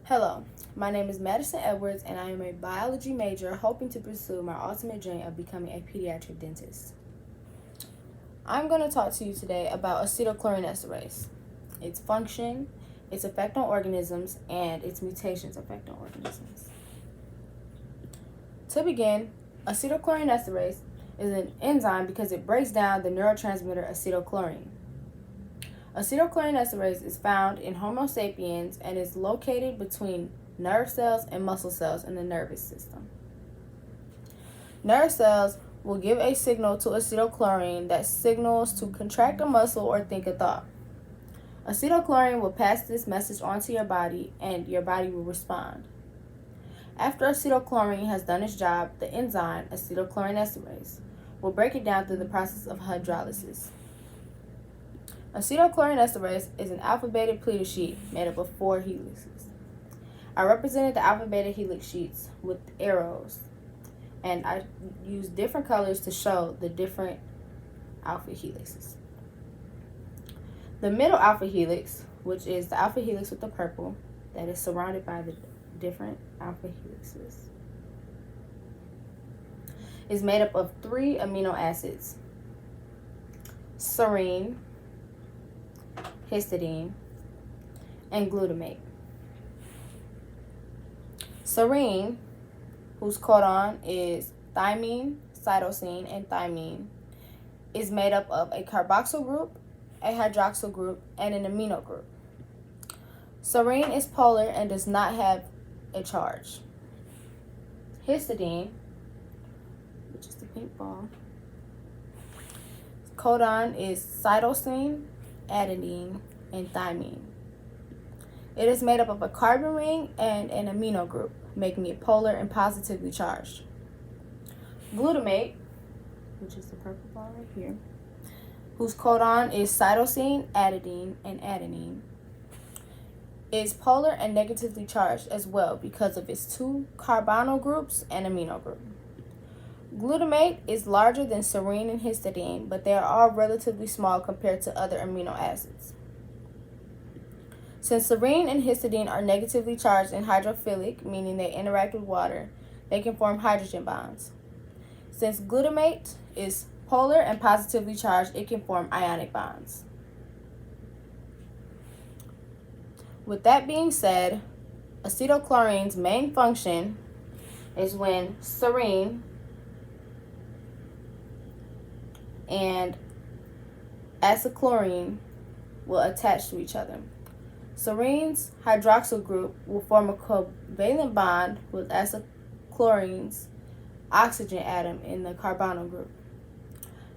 Hello, my name is Madison Edwards, and I am a biology major hoping to pursue my ultimate dream of becoming a pediatric dentist. I'm going to talk to you today about acetylcholinesterase, its function, its effect on organisms, and its mutations affect on organisms. To begin, acetylcholinesterase is an enzyme because it breaks down the neurotransmitter acetylcholine. Acetylcholinesterase is found in Homo sapiens and is located between nerve cells and muscle cells in the nervous system. Nerve cells will give a signal to acetylcholine that signals to contract a muscle or think a thought. Acetylcholine will pass this message on to your body and your body will respond. After acetylcholine has done its job, the enzyme acetylcholinesterase will break it down through the process of hydrolysis. Acetylcholinesterase is an alpha-beta pleated sheet made up of 4 helices. I represented the alpha-beta helix sheets with arrows, and I used different colors to show the different alpha helixes. The middle alpha helix, which is the alpha helix with the purple, that is surrounded by the different alpha helixes, is made up of 3 amino acids: serine, histidine, and glutamate. Serine, whose codon is thymine, cytosine, and thymine, is made up of a carboxyl group, a hydroxyl group, and an amino group. Serine is polar and does not have a charge. Histidine, which is the pink ball, codon is cytosine, adenine, and thymine. It is made up of a carbon ring and an amino group, making it polar and positively charged. Glutamate, which is the purple ball right here, whose codon is cytosine, adenine, and adenine, is polar and negatively charged as well because of its 2 carbonyl groups and amino group. Glutamate is larger than serine and histidine, but they are all relatively small compared to other amino acids. Since serine and histidine are negatively charged and hydrophilic, meaning they interact with water, they can form hydrogen bonds. Since glutamate is polar and positively charged, it can form ionic bonds. With that being said, acetylcholine's main function is when serine and acetylchlorine will attach to each other. Serine's hydroxyl group will form a covalent bond with acetylchlorine's oxygen atom in the carbonyl group.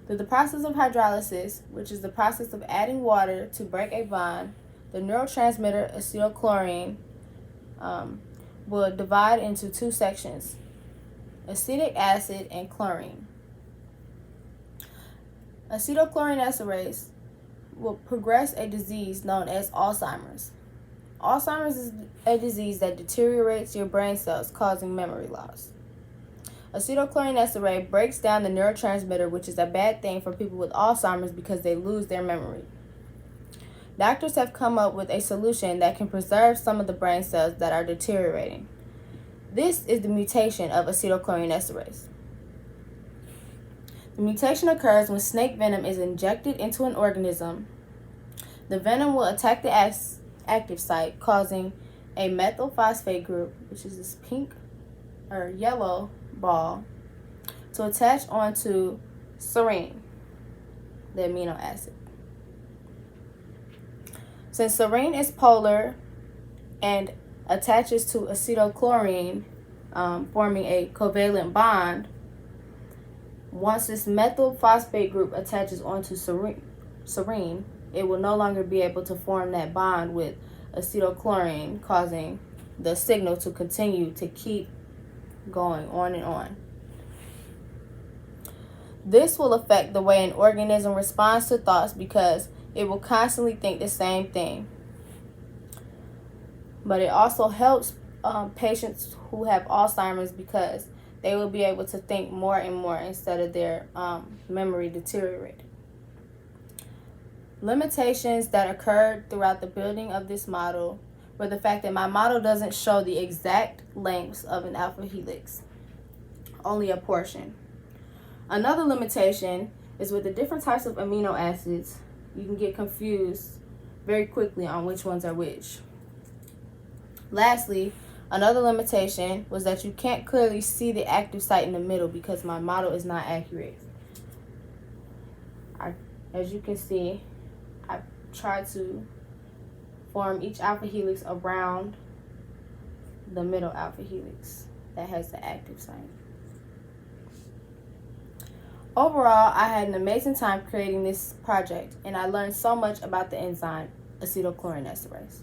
Through the process of hydrolysis, which is the process of adding water to break a bond, the neurotransmitter acetylcholine will divide into 2 sections: acetic acid and chlorine. Acetylcholinesterase will progress a disease known as Alzheimer's. Alzheimer's is a disease that deteriorates your brain cells, causing memory loss. Acetylcholinesterase breaks down the neurotransmitter, which is a bad thing for people with Alzheimer's because they lose their memory. Doctors have come up with a solution that can preserve some of the brain cells that are deteriorating. This is the mutation of acetylcholinesterase. The mutation occurs when snake venom is injected into an organism. The venom will attack the active site, causing a methylphosphate group, which is this pink or yellow ball, to attach onto serine, the amino acid. Since serine is polar and attaches to acetylchlorine, forming a covalent bond, once this methylphosphate group attaches onto serine, it will no longer be able to form that bond with acetylchlorine, causing the signal to continue to keep going on and on. This will affect the way an organism responds to thoughts because it will constantly think the same thing. But it also helps patients who have Alzheimer's because they will be able to think more and more instead of their memory deteriorating. Limitations that occurred throughout the building of this model were the fact that my model doesn't show the exact lengths of an alpha helix, only a portion. Another limitation is with the different types of amino acids, you can get confused very quickly on which ones are which. Lastly, another limitation was that you can't clearly see the active site in the middle because my model is not accurate. As you can see, I tried to form each alpha helix around the middle alpha helix that has the active site. Overall, I had an amazing time creating this project, and I learned so much about the enzyme acetylcholinesterase.